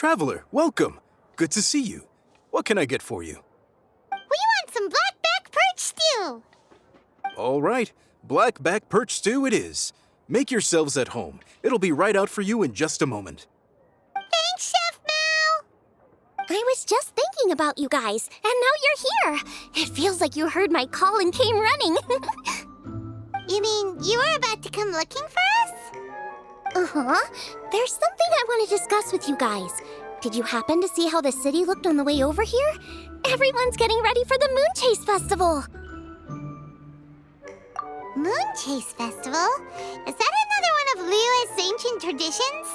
Traveler, welcome. Good to see you. What can I get for you? We want some blackback perch stew. All right, blackback perch stew it is. Make yourselves at home. It'll be right out for you in just a moment. Thanks, Chef Mao. I was just thinking about you guys, and now you're here. It feels like you heard my call and came running. You mean you were about to come looking for us? Uh-huh. There's something I want to discuss with you guys. Did you happen to see how the city looked on the way over here? Everyone's getting ready for the MoonChase Festival. MoonChase Festival? Is that another one of Liyue's ancient traditions?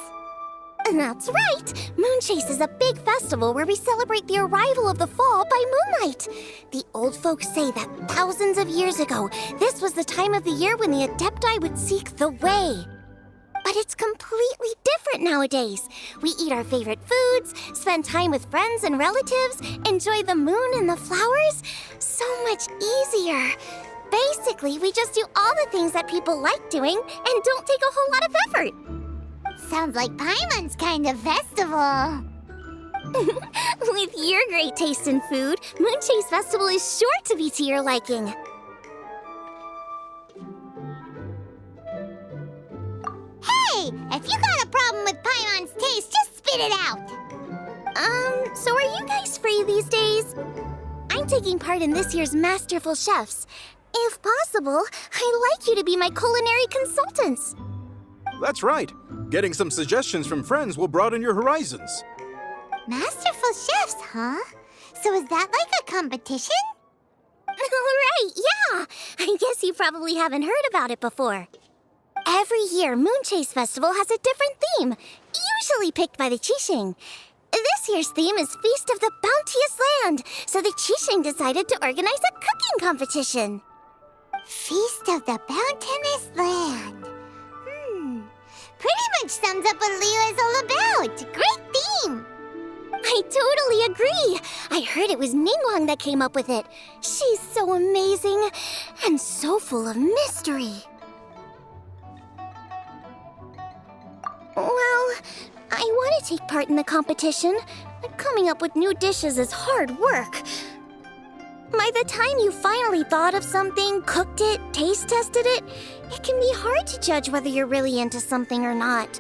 That's right! MoonChase is a big festival where we celebrate the arrival of the fall by moonlight. The old folks say that thousands of years ago, this was the time of the year when the Adepti would seek the way. But it's completely different nowadays. We eat our favorite foods, spend time with friends and relatives, enjoy the moon and the flowers. So much easier. Basically, we just do all the things that people like doing and don't take a whole lot of effort. Sounds like Paimon's kind of festival. With your great taste in food, MoonChase Festival is sure to be to your liking. Hey, if you got a problem with Paimon's taste, just spit it out. So are you guys free these days? I'm taking part in this year's Masterful Chefs. If possible, I'd like you to be my culinary consultants. That's right. Getting some suggestions from friends will broaden your horizons. Masterful chefs, huh? So is that like a competition? Right, yeah. I guess you probably haven't heard about it before. Every year, MoonChase Festival has a different theme, usually picked by the Qixing. This year's theme is Feast of the Bounteous Land, so the Qixing decided to organize a cooking competition. Feast of the Bounteous Land. Pretty much sums up what Liyue is all about. Great theme. I totally agree. I heard it was Ningguang that came up with it. She's so amazing and so full of mystery. Well, I want to take part in the competition, but coming up with new dishes is hard work. By the time you finally thought of something, cooked it, taste tested it, it can be hard to judge whether you're really into something or not.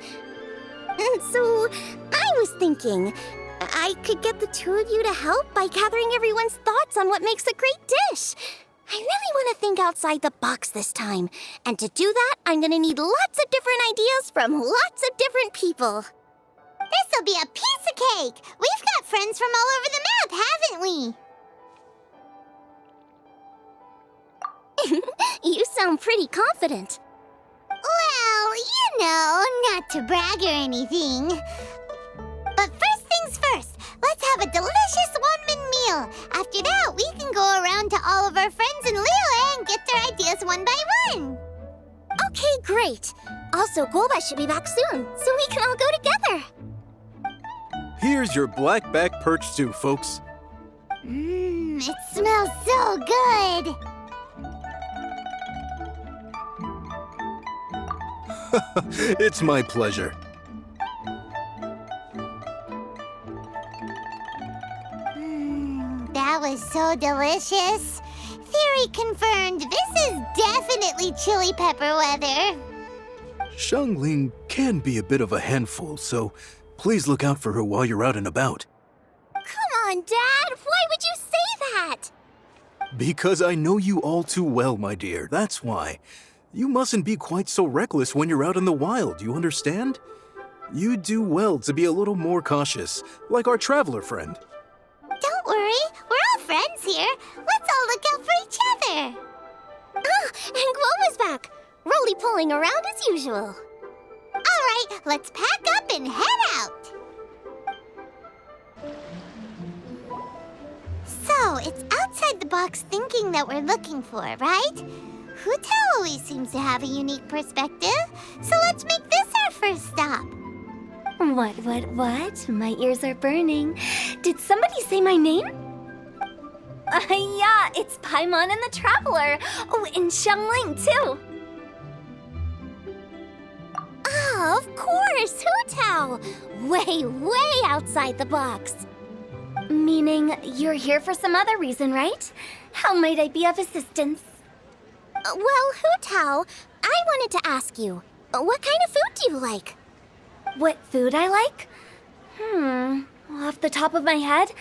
And so, I was thinking, I could get the two of you to help by gathering everyone's thoughts on what makes a great dish. I really want to think outside the box this time. And to do that, I'm going to need lots of different ideas from lots of different people. This'll be a piece of cake. We've got friends from all over the map, haven't we? You sound pretty confident. Well, you know, not to brag or anything. But first things first, let's have a delicious one-man meal. After that, we can go around to all of our friends in Liyue and get their ideas one by one. Okay, great. Also, Golba should be back soon, so we can all go together. Here's your blackback perch stew, folks. It smells so good. It's my pleasure. That was so delicious. Theory confirmed, this is definitely chili pepper weather. Xiangling can be a bit of a handful, so please look out for her while you're out and about. Come on, Dad. Why would you say that? Because I know you all too well, my dear. That's why. You mustn't be quite so reckless when you're out in the wild, you understand? You do well to be a little more cautious, like our traveler friend. Don't worry, we're all friends here. Let's all look out for each other. Ah, and Gloma's back. Roly-poling around as usual. All right, let's pack up and head out. So, it's outside the box thinking that we're looking for, right? Huta always seems to have a unique perspective, so let's make this our first stop. What? My ears are burning. Did somebody say my name? Yeah, it's Paimon and the Traveler. Oh, and Xiangling, too. Of course, Hu-Tao! Way outside the box. Meaning you're here for some other reason, right? How might I be of assistance? Well, Hu-Tao, I wanted to ask you, what kind of food do you like? What food I like? Off the top of my head,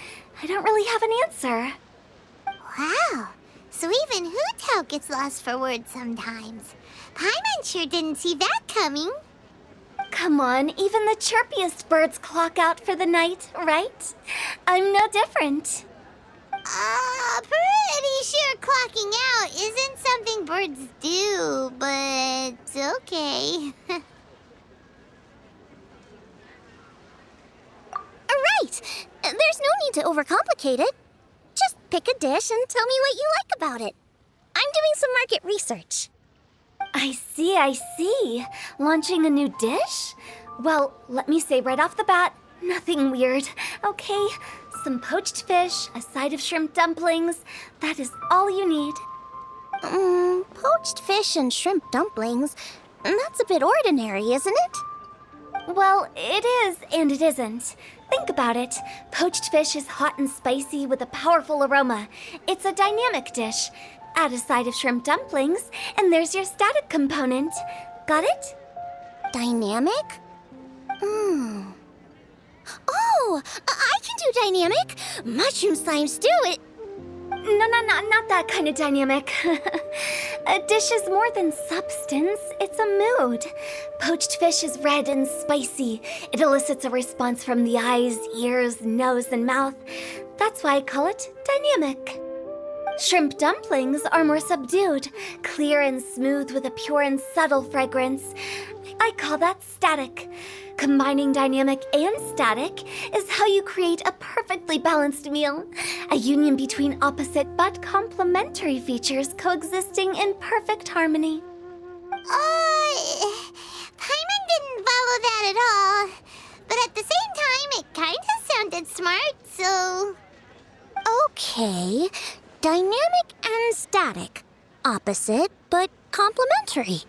I don't really have an answer. Wow, so even Hu-Tao gets lost for words sometimes. Paimon sure didn't see that coming. Come on, even the chirpiest birds clock out for the night, right? I'm no different. Pretty sure clocking out isn't something birds do, but okay. Right! There's no need to overcomplicate it. Just pick a dish and tell me what you like about it. I'm doing some market research. I see. Launching a new dish? Well, let me say right off the bat, nothing weird, okay? Some poached fish, a side of shrimp dumplings. That is all you need. Poached fish and shrimp dumplings? That's a bit ordinary, isn't it? Well, it is and it isn't. Think about it. Poached fish is hot and spicy with a powerful aroma. It's a dynamic dish. Add a side of shrimp dumplings, and there's your static component. Got it? Dynamic? Oh, I can do dynamic. Mushroom slime stew it. No, not that kind of dynamic. A dish is more than substance, it's a mood. Poached fish is red and spicy. It elicits a response from the eyes, ears, nose, and mouth. That's why I call it dynamic. Shrimp dumplings are more subdued, clear and smooth with a pure and subtle fragrance. I call that static. Combining dynamic and static is how you create a perfectly balanced meal. A union between opposite but complementary features coexisting in perfect harmony. Paimon didn't follow that at all. But at the same time, it kinda sounded smart, so... Okay, dynamic and static. Opposite, but complementary.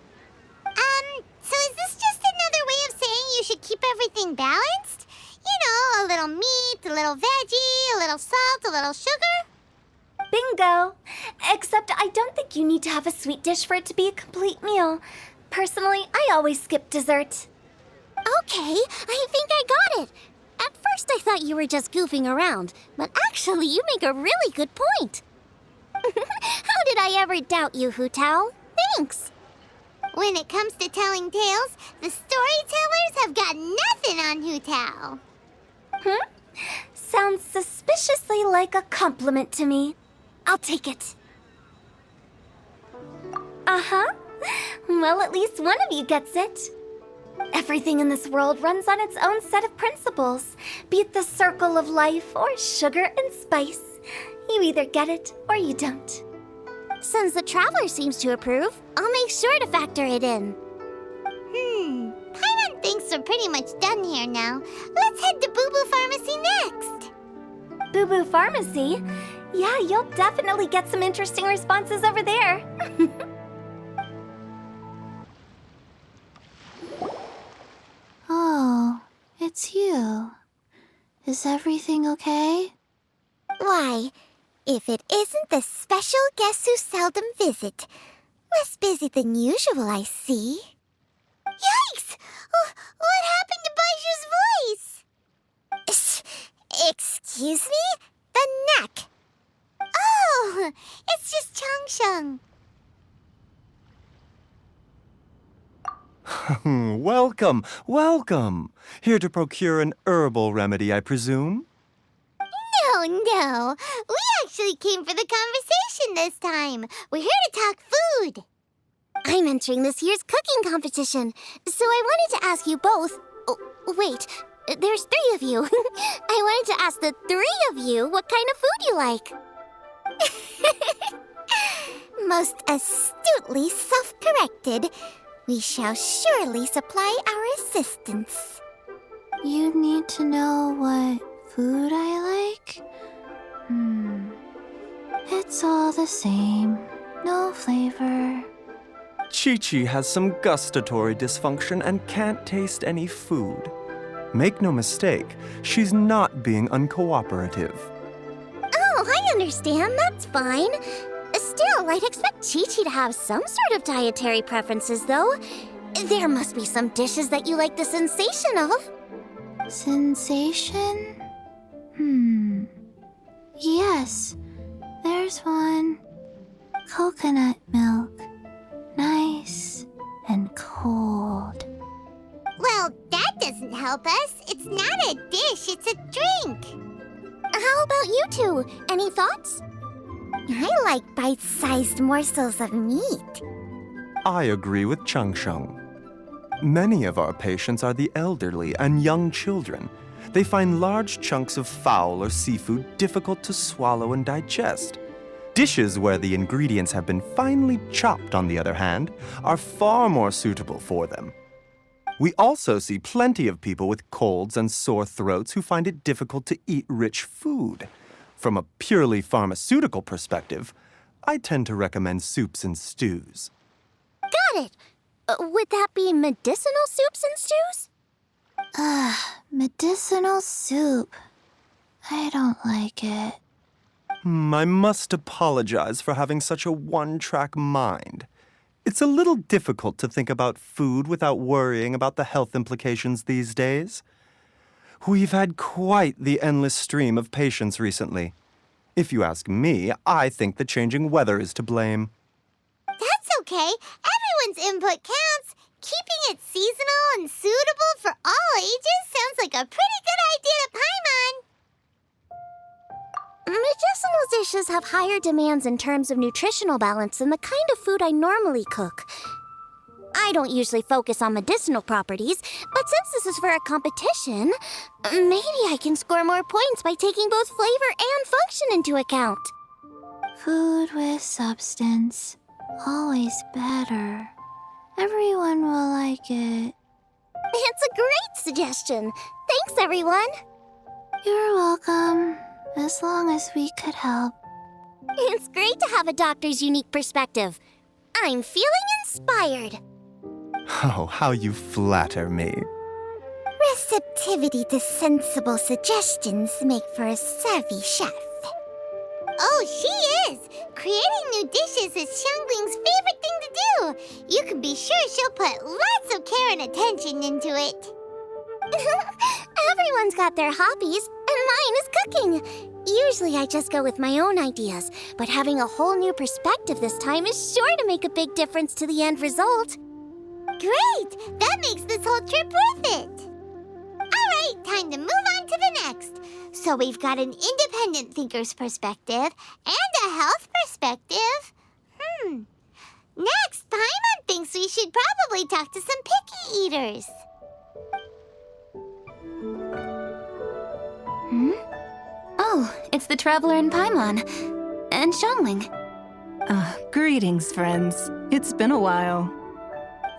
So is this just another way of saying you should keep everything balanced? You know, a little meat, a little veggie, a little salt, a little sugar? Bingo! Except I don't think you need to have a sweet dish for it to be a complete meal. Personally, I always skip dessert. Okay, I think I got it. At first I thought you were just goofing around, but actually you make a really good point. How did I ever doubt you, Hu-Tao? Thanks. When it comes to telling tales, the storytellers have got nothing on Hu-Tao. Sounds suspiciously like a compliment to me. I'll take it. Uh-huh. Well, at least one of you gets it. Everything in this world runs on its own set of principles, be it the circle of life or sugar and spice. You either get it or you don't. Since the traveler seems to approve, I'll make sure to factor it in. Paimon thinks we're pretty much done here now. Let's head to Boo Boo Pharmacy next. Boo Boo Pharmacy? Yeah, you'll definitely get some interesting responses over there. Oh, it's you. Is everything okay? Why, if it isn't the special guest who seldom visit. Less busy than usual, I see. Yikes! What happened to Baiju's voice? Excuse me? The neck. Oh, it's just Changsheng. Welcome. Here to procure an herbal remedy, I presume? No. We actually came for the conversation this time. We're here to talk food. I'm entering this year's cooking competition, so I wanted to ask you both... Oh, wait, there's 3 of you. I wanted to ask the 3 of you what kind of food you like. Most astutely self-corrected. We shall surely supply our assistance. You need to know what food I like? It's all the same. No flavor. Chi-Chi has some gustatory dysfunction and can't taste any food. Make no mistake, she's not being uncooperative. Oh, I understand. That's fine. Still, I'd expect Chi-Chi to have some sort of dietary preferences, though. There must be some dishes that you like the sensation of. Sensation? Yes, there's one. Coconut milk. Nice and cold. Well, that doesn't help us. It's not a dish, it's a drink. How about you two? Any thoughts? I like bite-sized morsels of meat. I agree with Chung Chung. Many of our patients are the elderly and young children. They find large chunks of fowl or seafood difficult to swallow and digest. Dishes where the ingredients have been finely chopped, on the other hand, are far more suitable for them. We also see plenty of people with colds and sore throats who find it difficult to eat rich food. From a purely pharmaceutical perspective, I tend to recommend soups and stews. Got it. Would that be medicinal soups and stews? Medicinal soup. I don't like it. I must apologize for having such a one-track mind. It's a little difficult to think about food without worrying about the health implications these days. We've had quite the endless stream of patients recently. If you ask me, I think the changing weather is to blame. That's okay. Everyone's input counts. Keeping it seasonal and suitable for all ages sounds like a pretty good idea to Paimon. Medicinal dishes have higher demands in terms of nutritional balance than the kind of food I normally cook. I don't usually focus on medicinal properties, but since this is for a competition, maybe I can score more points by taking both flavor and function into account. Food with substance. Always better. Everyone will like it. It's a great suggestion. Thanks, everyone. You're welcome. As long as we could help. It's great to have a doctor's unique perspective. I'm feeling inspired. Oh, how you flatter me. Receptivity to sensible suggestions make for a savvy chef. Oh, she is! Creating new dishes is Xiangling's favorite thing to do. You can be sure she'll put lots of care and attention into it. Everyone's got their hobbies, and mine is cooking. Usually I just go with my own ideas, but having a whole new perspective this time is sure to make a big difference to the end result. Great! That makes this whole trip worth it. All right, time to move on to the next. So we've got an independent thinker's perspective and a health perspective. Next, Paimon thinks we should probably talk to some picky eaters. Oh, it's the traveler in Paimon. And Xiangling. Greetings, friends. It's been a while.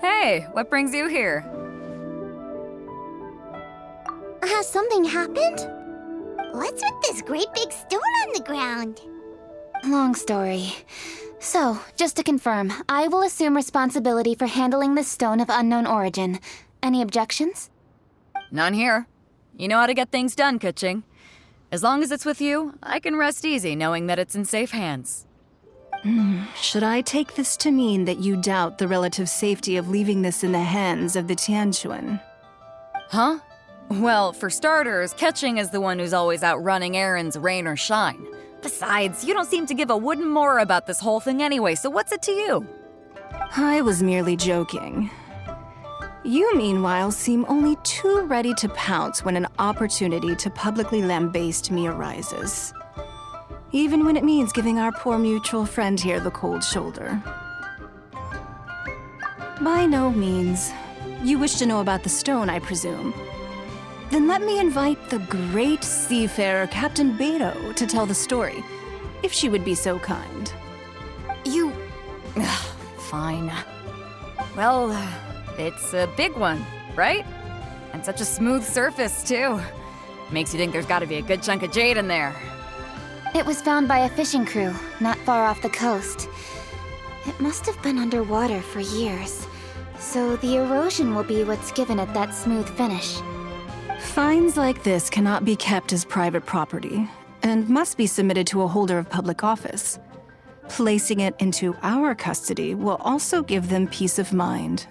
Hey, what brings you here? Has something happened? What's with this great big stone on the ground? Long story. So, just to confirm, I will assume responsibility for handling this stone of unknown origin. Any objections? None here. You know how to get things done, Kuching. As long as it's with you, I can rest easy knowing that it's in safe hands. Should I take this to mean that you doubt the relative safety of leaving this in the hands of the Tianquan? Huh? Well, for starters, Kuching is the one who's always out running errands, rain or shine. Besides, you don't seem to give a wooden more about this whole thing anyway, so what's it to you? I was merely joking. You, meanwhile, seem only too ready to pounce when an opportunity to publicly lambaste me arises. Even when it means giving our poor mutual friend here the cold shoulder. By no means. You wish to know about the stone, I presume. Then let me invite the great seafarer Captain Beto to tell the story, if she would be so kind. You... Fine. Well, it's a big one, right? And such a smooth surface, too. Makes you think there's gotta be a good chunk of jade in there. It was found by a fishing crew, not far off the coast. It must have been underwater for years, so the erosion will be what's given it that smooth finish. Finds like this cannot be kept as private property and must be submitted to a holder of public office. Placing it into our custody will also give them peace of mind.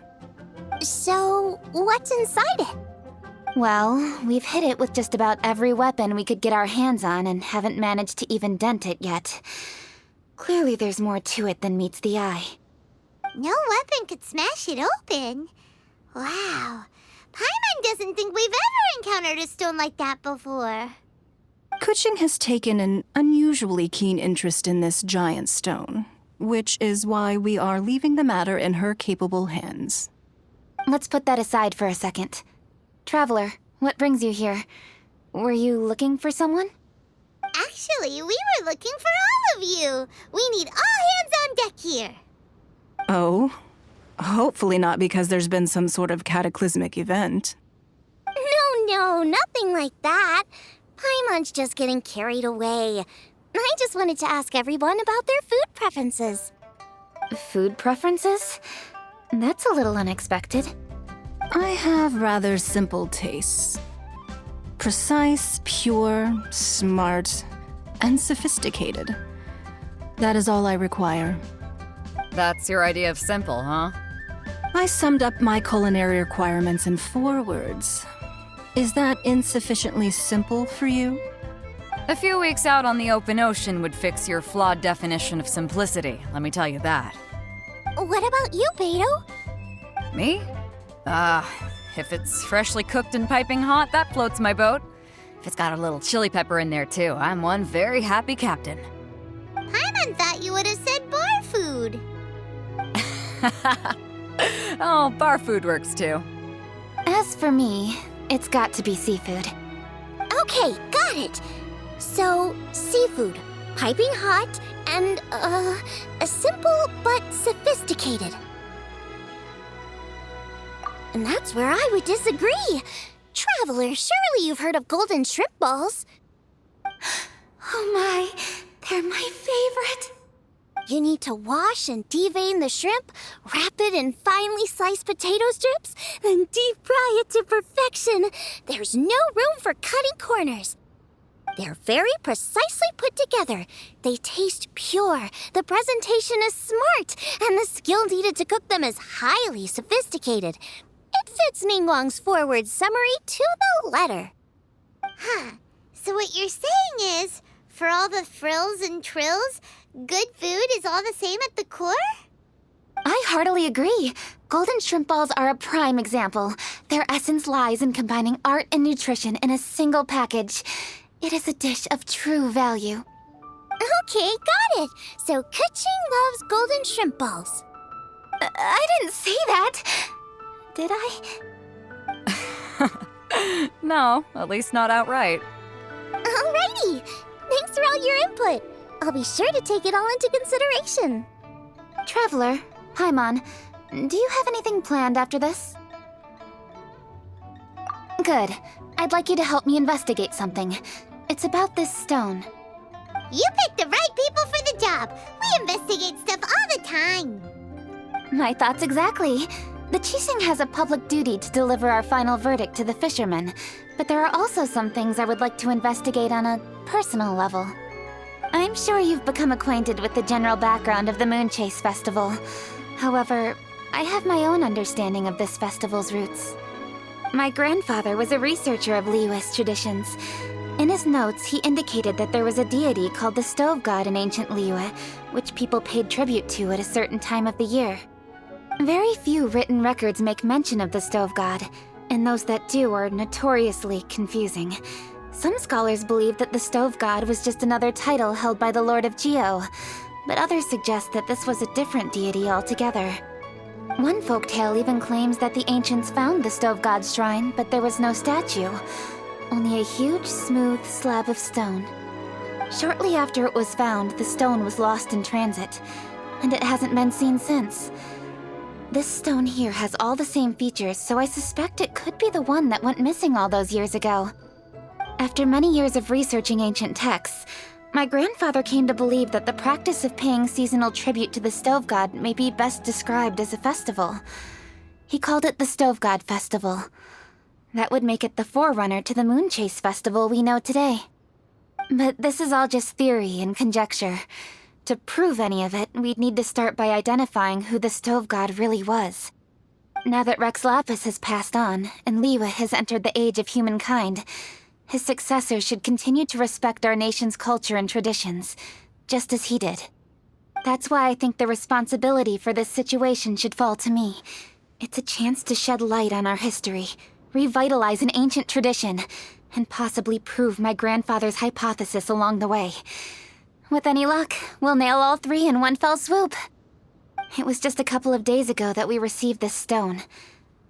So, what's inside it? Well, we've hit it with just about every weapon we could get our hands on and haven't managed to even dent it yet. Clearly there's more to it than meets the eye. No weapon could smash it open. Wow. Paimon doesn't think we've ever encountered a stone like that before. Kuching has taken an unusually keen interest in this giant stone, which is why we are leaving the matter in her capable hands. Let's put that aside for a second. Traveler, what brings you here? Were you looking for someone? Actually, we were looking for all of you. We need all hands on deck here. Oh? Hopefully not because there's been some sort of cataclysmic event. No, nothing like that. Paimon's just getting carried away. I just wanted to ask everyone about their food preferences. Food preferences? That's a little unexpected. I have rather simple tastes. Precise, pure, smart, and sophisticated. That is all I require. That's your idea of simple, huh? I summed up my culinary requirements in 4 words. Is that insufficiently simple for you? A few weeks out on the open ocean would fix your flawed definition of simplicity, let me tell you that. What about you, Beto? Me? If it's freshly cooked and piping hot, that floats my boat. If it's got a little chili pepper in there too, I'm one very happy captain. Paimon thought you would have said bar food. Oh, bar food works too. As for me, it's got to be seafood. Okay, got it. So, seafood, piping hot, and, simple but sophisticated. And that's where I would disagree. Traveler, surely you've heard of golden shrimp balls. Oh my, they're my favorite. You need to wash and devein the shrimp, wrap it in finely sliced potato strips, then deep fry it to perfection. There's no room for cutting corners. They're very precisely put together. They taste pure, the presentation is smart, and the skill needed to cook them is highly sophisticated. It fits Ningguang's forward summary to the letter. Huh. So what you're saying is, for all the frills and trills, good food is all the same at the core? I heartily agree. Golden shrimp balls are a prime example. Their essence lies in combining art and nutrition in a single package. It is a dish of true value. Okay, got it. So Kuching loves golden shrimp balls. I didn't say that. Did I? No, at least not outright. Alrighty. Thanks for all your input. I'll be sure to take it all into consideration. Traveler, Paimon, do you have anything planned after this? Good. I'd like you to help me investigate something. It's about this stone. You picked the right people for the job. We investigate stuff all the time. My thoughts exactly. The Qixing has a public duty to deliver our final verdict to the fishermen, but there are also some things I would like to investigate on a personal level. I'm sure you've become acquainted with the general background of the MoonChase festival. However, I have my own understanding of this festival's roots. My grandfather was a researcher of Liyue's traditions. In his notes, he indicated that there was a deity called the Stove God in ancient Liyue, which people paid tribute to at a certain time of the year. Very few written records make mention of the Stove God, and those that do are notoriously confusing. Some scholars believe that the Stove God was just another title held by the Lord of Geo, but others suggest that this was a different deity altogether. One folktale even claims that the ancients found the Stove God's shrine, but there was no statue, only a huge, smooth slab of stone. Shortly after it was found, the stone was lost in transit, and it hasn't been seen since. This stone here has all the same features, so I suspect it could be the one that went missing all those years ago. After many years of researching ancient texts, My grandfather came to believe that the practice of paying seasonal tribute to the stove god may be best described as a festival. He called it the Stove God Festival. That would make it the forerunner to the MoonChase festival we know today. But this is all just theory and conjecture. To prove any of it, we'd need to start by identifying who the stove god really was. Now that Rex Lapis has passed on, and Liwa has entered the age of humankind, his successors should continue to respect our nation's culture and traditions, just as he did. That's why I think the responsibility for this situation should fall to me. It's a chance to shed light on our history, revitalize an ancient tradition, and possibly prove my grandfather's hypothesis along the way. With any luck, we'll nail all three in one fell swoop. It was just a couple of days ago that we received this stone,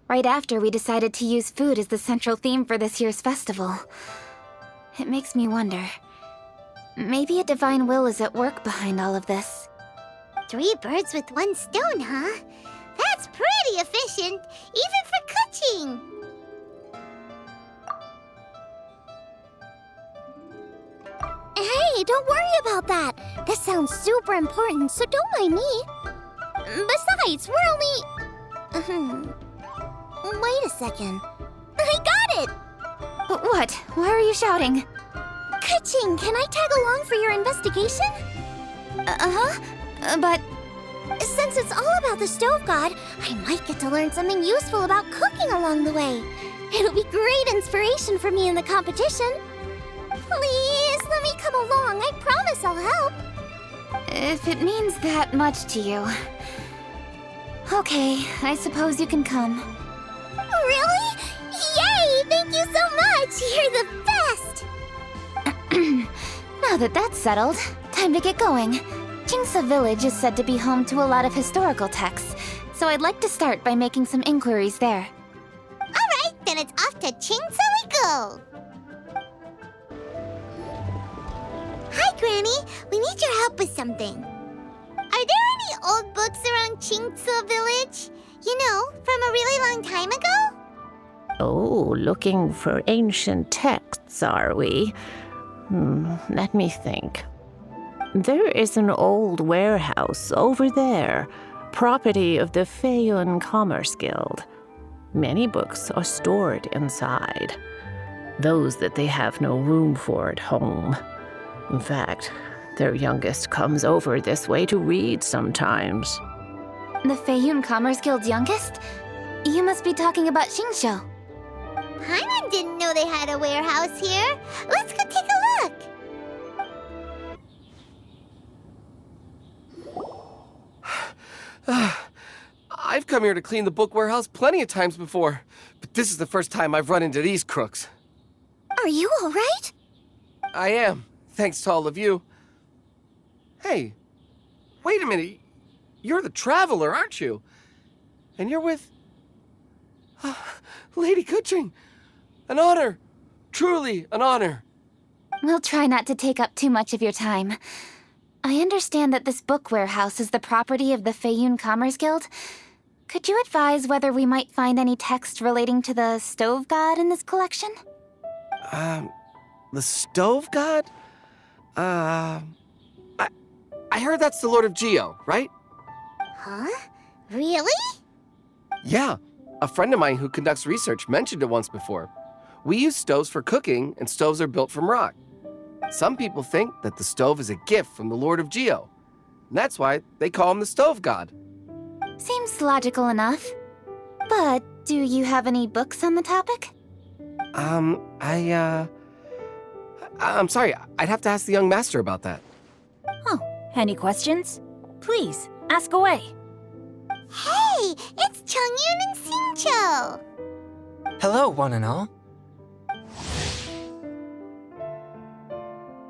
right after we decided to use food as the central theme for this year's festival. It makes me wonder, maybe a divine will is at work behind all of this. 3 birds with 1 stone, huh? That's pretty efficient, even for cooking. Hey, don't worry about that. This sounds super important, so don't mind me. Besides, we're only... Wait a second. I got it! What? Why are you shouting? Ka-ching, can I tag along for your investigation? But... Since it's all about the stove god, I might get to learn something useful about cooking along the way. It'll be great inspiration for me in the competition. Please, let me come along. I promise I'll help. If it means that much to you... Okay, I suppose you can come. Really? Yay! Thank you so much! You're the best! Now that that's settled, time to get going. Jingsa Village is said to be home to a lot of historical texts, so I'd like to start by making some inquiries there. Alright, then it's off to Jingsa we go! Hi, Granny. We need your help with something. Are there any old books around Jingsa Village? You know, from a really long time ago? Oh, looking for ancient texts, are we? Let me think. There is an old warehouse over there, property of the Feiyun Commerce Guild. Many books are stored inside, those that they have no room for at home. In fact, their youngest comes over this way to read sometimes. The Feiyun Commerce Guild's youngest? You must be talking about Xingqiu. Paimon didn't know they had a warehouse here. Let's go take a look. I've come here to clean the book warehouse plenty of times before, but this is the first time I've run into these crooks. Are you all right? I am, thanks to all of you. Hey, wait a minute. You're the traveler, aren't you? And you're with... Lady Kuching. An honor. Truly an honor. We'll try not to take up too much of your time. I understand that this book warehouse is the property of the Feiyun Commerce Guild. Could you advise whether we might find any text relating to the stove god in this collection? The stove god? I heard that's the Lord of Geo, right? Huh? Really? Yeah, a friend of mine who conducts research mentioned it once before. We use stoves for cooking, and stoves are built from rock. Some people think that the stove is a gift from the Lord of Geo. And that's why they call him the stove god. Seems logical enough. But do you have any books on the topic? I'm sorry, I'd have to ask the young master about that. Oh, any questions? Please, ask away. Hey, it's Chongyun and Xingqiu. Hello, one and all.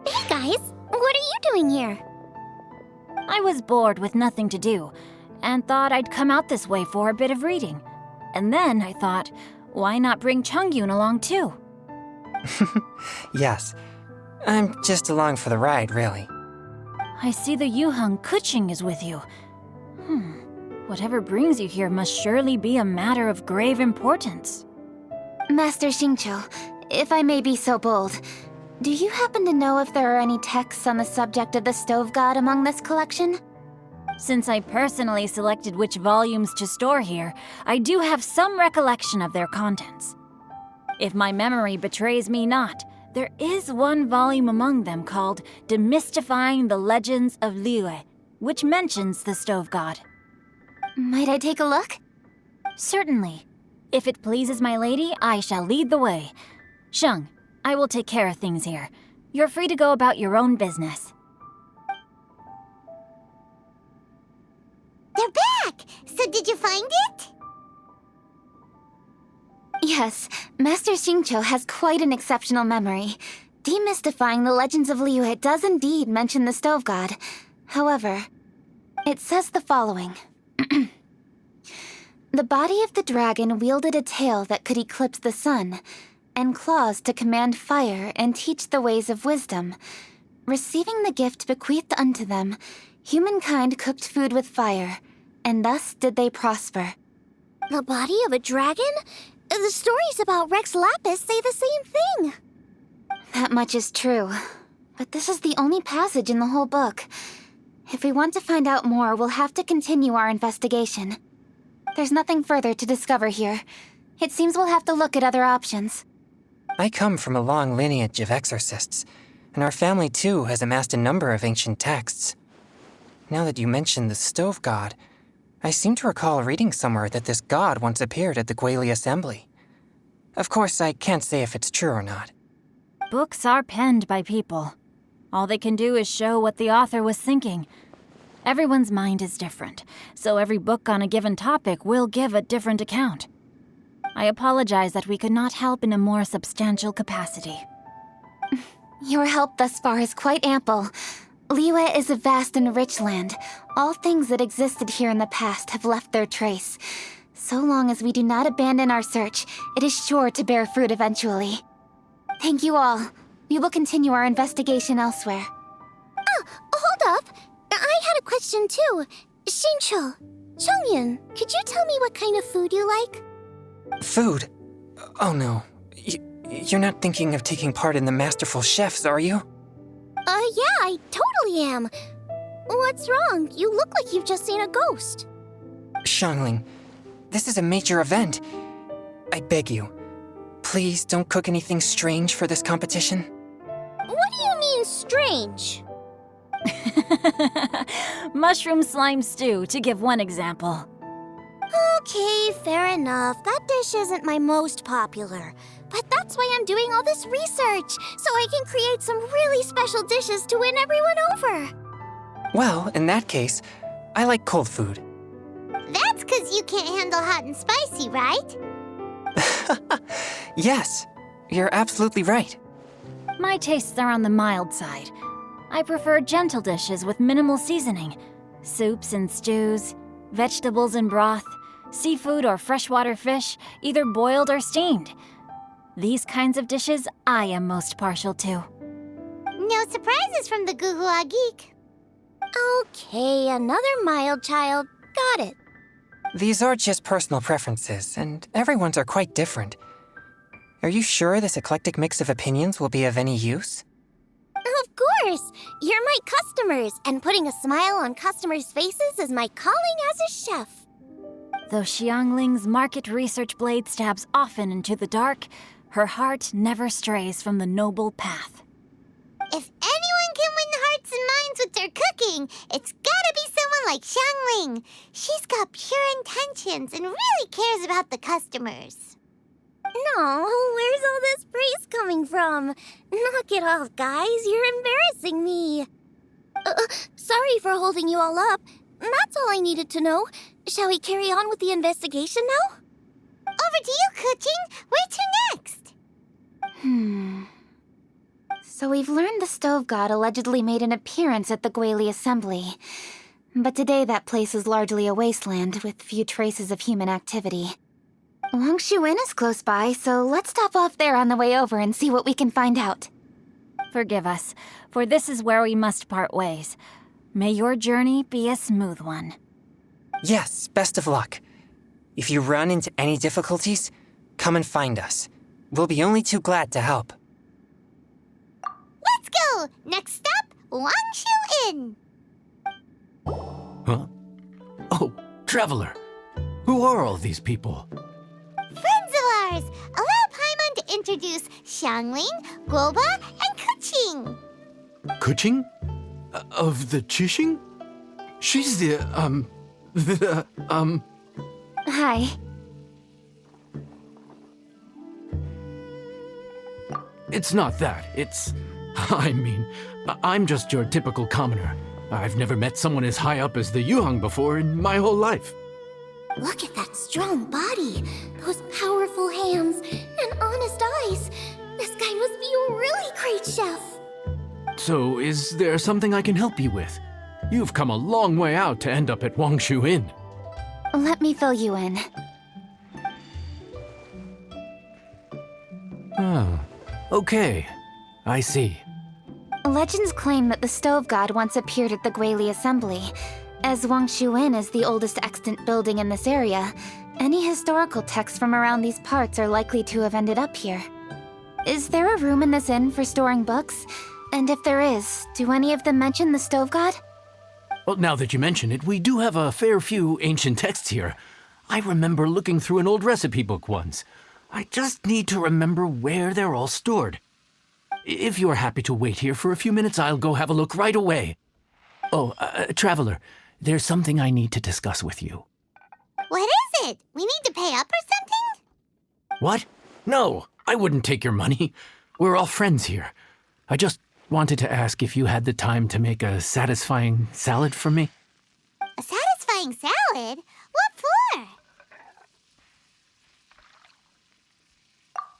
Hey guys, what are you doing here? I was bored with nothing to do, and thought I'd come out this way for a bit of reading. And then I thought, why not bring Chongyun along too? Yes, I'm just along for the ride, really. I see the Yuheng Kuching is with you. Whatever brings you here must surely be a matter of grave importance. Master Xingqiu, if I may be so bold, Do you happen to know if there are any texts on the subject of the stove god among this collection? Since I personally selected which volumes to store here, I do have some recollection of their contents. If my memory betrays me not, there is one volume among them called Demystifying the Legends of Liyue, which mentions the stove god. Might I take a look? Certainly. If it pleases my lady, I shall lead the way. Sheng, I will take care of things here. You're free to go about your own business. They're back! So did you find it? Yes, Master Xingqiu has quite an exceptional memory. Demystifying the Legends of Liyue does indeed mention the stove god. However, it says the following. The body of the dragon wielded a tail that could eclipse the sun, and claws to command fire and teach the ways of wisdom. Receiving the gift bequeathed unto them, humankind cooked food with fire, and thus did they prosper. The body of a dragon? The stories about Rex Lapis say the same thing. That much is true, but this is the only passage in the whole book. If we want to find out more, we'll have to continue our investigation. There's nothing further to discover here. It seems we'll have to look at other options. I come from a long lineage of exorcists, and our family too has amassed a number of ancient texts. Now that you mention the stove god, I seem to recall reading somewhere that this god once appeared at the Guili Assembly. Of course, I can't say if it's true or not. Books are penned by people. All they can do is show what the author was thinking. Everyone's mind is different, so every book on a given topic will give a different account. I apologize that we could not help in a more substantial capacity. Your help thus far is quite ample. Liyue is a vast and rich land. All things that existed here in the past have left their trace. So long as we do not abandon our search, it is sure to bear fruit eventually. Thank you all. We will continue our investigation elsewhere. Oh, hold up. I had a question too. Xingqiu, Chongyun, could you tell me what kind of food you like? Food? Oh no. You're not thinking of taking part in the Masterful Chefs, are you? Yeah, I totally am. What's wrong? You look like you've just seen a ghost. Xiangling, this is a major event. I beg you, please don't cook anything strange for this competition. What do you mean, strange? Mushroom slime stew, to give one example. Okay, fair enough. That dish isn't my most popular. But that's why I'm doing all this research, so I can create some really special dishes to win everyone over. Well, in that case, I like cold food. That's because you can't handle hot and spicy, right? Yes, you're absolutely right. My tastes are on the mild side. I prefer gentle dishes with minimal seasoning. Soups and stews, vegetables and broth, seafood or freshwater fish, either boiled or steamed. These kinds of dishes I am most partial to. No surprises from the Guhua Geek. Okay, another mild child. Got it. These are just personal preferences, and everyone's are quite different. Are you sure this eclectic mix of opinions will be of any use? Of course! You're my customers, and putting a smile on customers' faces is my calling as a chef. Though Xiangling's market research blade stabs often into the dark, her heart never strays from the noble path. If anyone can win hearts and minds with their cooking, it's gotta be someone like Xiangling. She's got pure intentions and really cares about the customers. No, where's all this praise coming from? Knock it off, guys. You're embarrassing me. Sorry for holding you all up. That's all I needed to know. Shall we carry on with the investigation now? Over to you, Kuching. Where to next? So we've learned the stove god allegedly made an appearance at the Guili Assembly. But today that place is largely a wasteland with few traces of human activity. Longshu Inn is close by, so let's stop off there on the way over and see what we can find out. Forgive us, for this is where we must part ways. May your journey be a smooth one. Yes, best of luck. If you run into any difficulties, come and find us. We'll be only too glad to help. Woohoo! Next stop, Wangshu Inn. Huh? Oh, Traveler. Who are all these people? Friends of ours. Allow Paimon to introduce Xiangling, Guoba, and Kuqing. Kuching? Of the Chishing? She's the, Hi. It's not that. I mean, I'm just your typical commoner. I've never met someone as high up as the Yuhang before in my whole life. Look at that strong body, those powerful hands, and honest eyes. This guy must be a really great chef. So, is there something I can help you with? You've come a long way out to end up at Wangshu Inn. Let me fill you in. Oh, okay. I see. Legends claim that the Stove God once appeared at the Guili Assembly. As Wangshu Inn is the oldest extant building in this area, any historical texts from around these parts are likely to have ended up here. Is there a room in this inn for storing books? And if there is, do any of them mention the Stove God? Well, now that you mention it, we do have a fair few ancient texts here. I remember looking through an old recipe book once. I just need to remember where they're all stored. If you're happy to wait here for a few minutes, I'll go have a look right away. Oh, Traveler, there's something I need to discuss with you. What is it? We need to pay up or something? What? No, I wouldn't take your money. We're all friends here. I just wanted to ask if you had the time to make a satisfying salad for me. A satisfying salad? What for?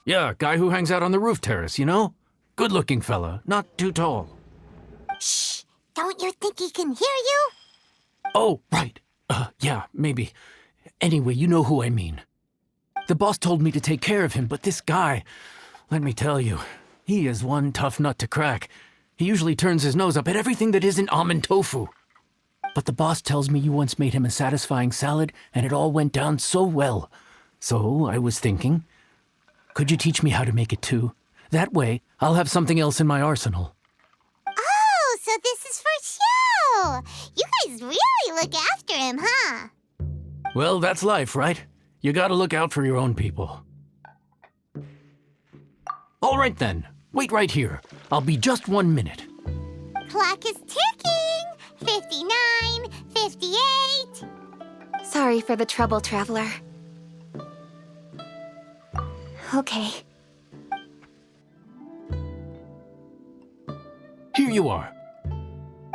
Yeah, guy who hangs out on the roof terrace, you know? Good-looking fella, not too tall. Shh! Don't you think he can hear you? Oh, right. Yeah, maybe. Anyway, you know who I mean. The boss told me to take care of him, but this guy, let me tell you, he is one tough nut to crack. He usually turns his nose up at everything that isn't almond tofu. But the boss tells me you once made him a satisfying salad, and it all went down so well. So I was thinking, could you teach me how to make it too? That way, I'll have something else in my arsenal. Oh, so this is for show! You guys really look after him, huh? Well, that's life, right? You gotta look out for your own people. All right then, wait right here. I'll be just 1 minute. Clock is ticking! 59, 58... Sorry for the trouble, Traveler. Okay. Here you are.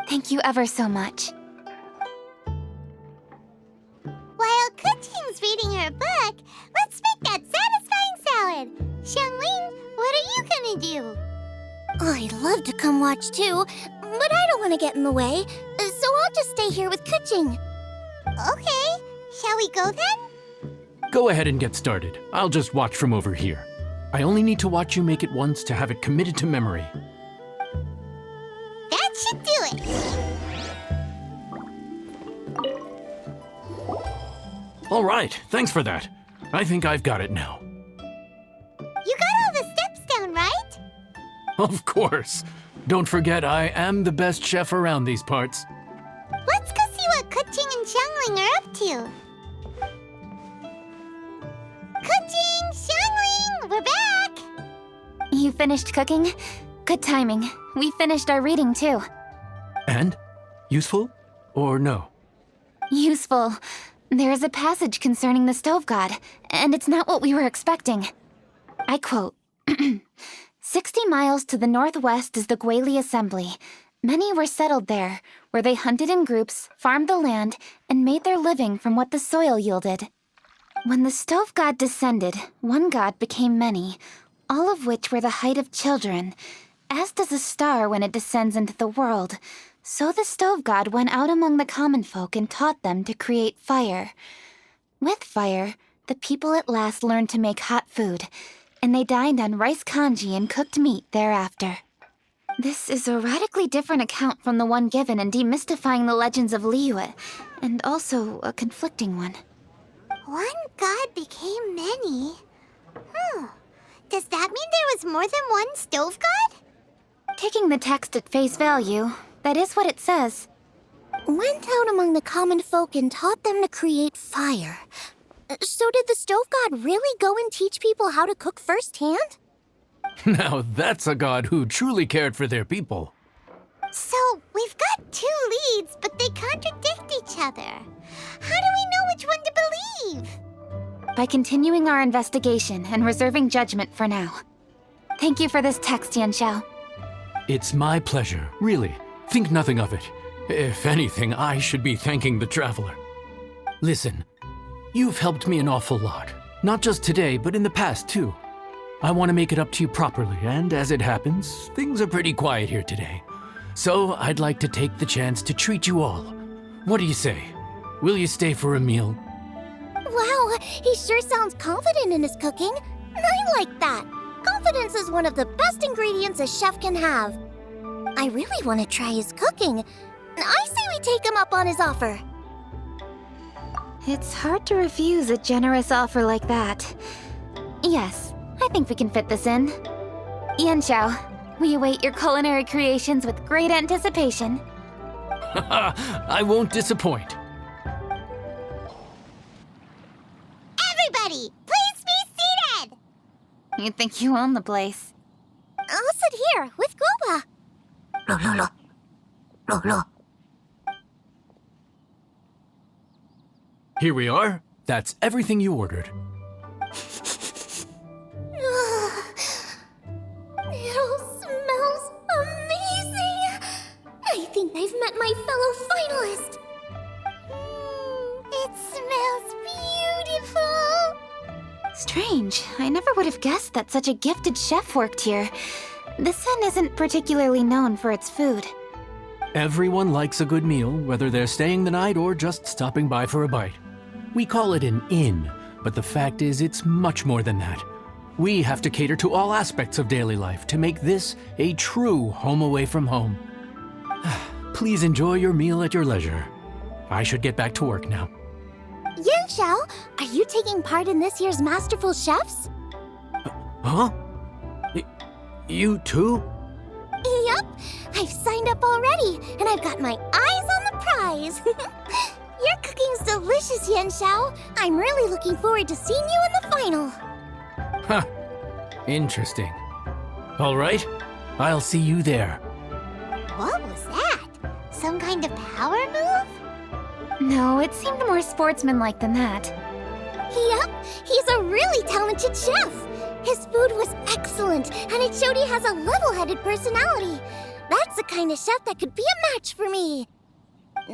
Thank you ever so much. While Kuqing's reading her book, let's make that satisfying salad. Xiangling, what are you gonna do? I'd love to come watch too, but I don't want to get in the way, so I'll just stay here with Kuqing. Okay, shall we go then? Go ahead and get started. I'll just watch from over here. I only need to watch you make it once to have it committed to memory. That should do it. All right, thanks for that. I think I've got it now. You got all the steps down, right? Of course. Don't forget, I am the best chef around these parts. Let's go see what Kuqing and Xiangling are up to. Kuqing, Xiangling, we're back! You finished cooking? Good timing. We finished our reading too. And? Useful? Or no? Useful. There is a passage concerning the Stove God, and it's not what we were expecting. I quote, 60 miles to the northwest is the Guili Assembly. Many were settled there, where they hunted in groups, farmed the land, and made their living from what the soil yielded. When the Stove God descended, one god became many, all of which were the height of children. As does a star when it descends into the world, so the Stove God went out among the common folk and taught them to create fire. With fire, the people at last learned to make hot food, and they dined on rice congee and cooked meat thereafter. This is a radically different account from the one given in Demystifying the Legends of Liyue, and also a conflicting one. One god became many. Does that mean there was more than one Stove God? Taking the text at face value, that is what it says. Went out among the common folk and taught them to create fire. So did the stove god really go and teach people how to cook firsthand? Now that's a god who truly cared for their people. So, we've got 2 leads, but they contradict each other. How do we know which one to believe? By continuing our investigation and reserving judgment for now. Thank you for this text, Yanxiao. It's my pleasure, really. Think nothing of it. If anything, I should be thanking the traveler. Listen, you've helped me an awful lot. Not just today, but in the past, too. I want to make it up to you properly, and as it happens, things are pretty quiet here today. So I'd like to take the chance to treat you all. What do you say? Will you stay for a meal? Wow, he sure sounds confident in his cooking. I like that. Confidence is one of the best ingredients a chef can have. I really want to try his cooking. I say we take him up on his offer. It's hard to refuse a generous offer like that. Yes, I think we can fit this in. Yanxiao, we await your culinary creations with great anticipation. I won't disappoint. Everybody, please be seated! You think you own the place. I'll sit here with Guoba. Here we are. That's everything you ordered. It all smells amazing. I think I've met my fellow finalist. It smells beautiful. Strange. I never would have guessed that such a gifted chef worked here. This inn isn't particularly known for its food. Everyone likes a good meal, whether they're staying the night or just stopping by for a bite. We call it an inn, but the fact is it's much more than that. We have to cater to all aspects of daily life to make this a true home away from home. Please enjoy your meal at your leisure. I should get back to work now. Yanxiao, are you taking part in this year's Masterful Chefs? Huh? You too? Yup, I've signed up already, and I've got my eyes on the prize. Your cooking's delicious, Yanxiao. I'm really looking forward to seeing you in the final. Huh. Interesting. All right, I'll see you there. What was that? Some kind of power move? No, it seemed more sportsmanlike than that. Yup, he's a really talented chef. His food was excellent, and it showed he has a level-headed personality. That's the kind of chef that could be a match for me.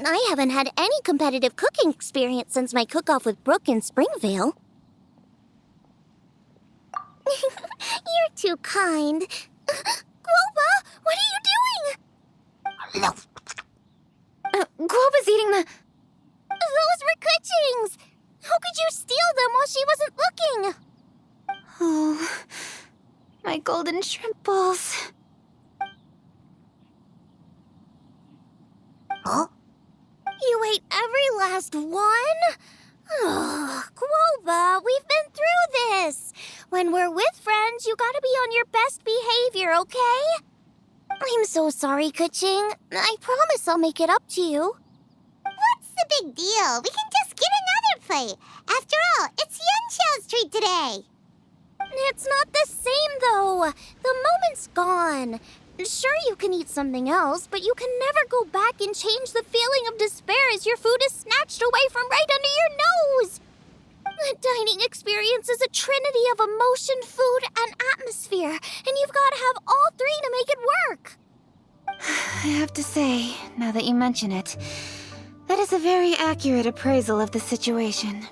I haven't had any competitive cooking experience since my cook-off with Brooke in Springvale. You're too kind. Guoba, what are you doing? Guoba's eating the... Those were Kuching's! How could you steal them while she wasn't looking? Oh, my golden shrimp balls. Huh? You ate every last one? Ugh, Guoba, we've been through this. When we're with friends, you gotta be on your best behavior, okay? I'm so sorry, Kuching. I promise I'll make it up to you. What's the big deal? We can just get another plate. After all, it's Yanxiao's treat today. It's not the same, though. The moment's gone. Sure, you can eat something else, but you can never go back and change the feeling of despair as your food is snatched away from right under your nose. The dining experience is a trinity of emotion, food, and atmosphere, and you've got to have all three to make it work. I have to say, now that you mention it, that is a very accurate appraisal of the situation.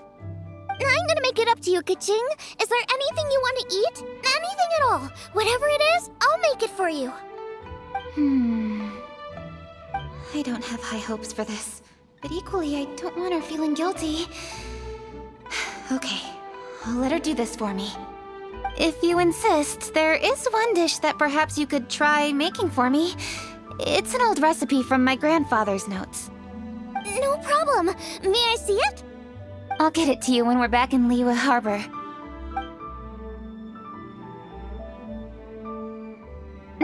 I'm gonna make it up to you, Kuching. Is there anything you want to eat? Anything at all. Whatever it is, I'll make it for you. I don't have high hopes for this, but equally I don't want her feeling guilty. Okay, I'll let her do this for me. If you insist, there is one dish that perhaps you could try making for me. It's an old recipe from my grandfather's notes. No problem. May I see it? I'll get it to you when we're back in Liyue Harbor.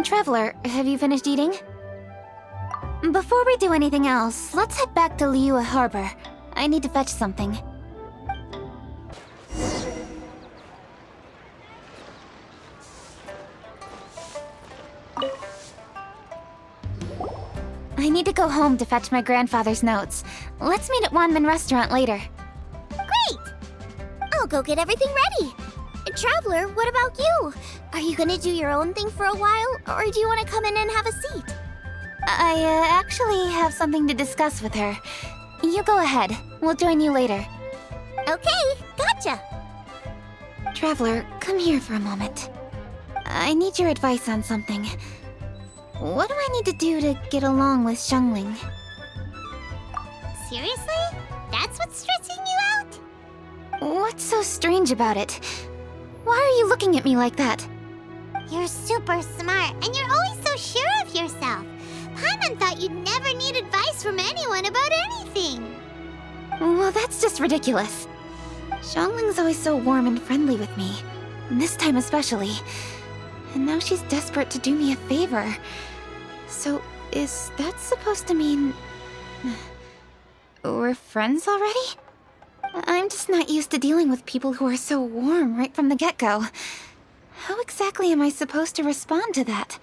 Traveler, have you finished eating? Before we do anything else, let's head back to Liyue Harbor. I need to fetch something. I need to go home to fetch my grandfather's notes. Let's meet at Wanmin Restaurant later. Great! I'll go get everything ready. Traveler, what about you? Are you gonna do your own thing for a while, or do you want to come in and have a seat? I actually have something to discuss with her. You go ahead. We'll join you later. Okay, gotcha. Traveler, come here for a moment. I need your advice on something. What do I need to do to get along with Xiangling? Seriously? That's what's stressing you out? What's so strange about it? Why are you looking at me like that? You're super smart, and you're always so sure of yourself. Paimon thought you'd never need advice from anyone about anything. Well, that's just ridiculous. Xiangling's always so warm and friendly with me. This time especially. And now she's desperate to do me a favor. So, is that supposed to mean... we're friends already? I'm just not used to dealing with people who are so warm right from the get-go. How exactly am I supposed to respond to that?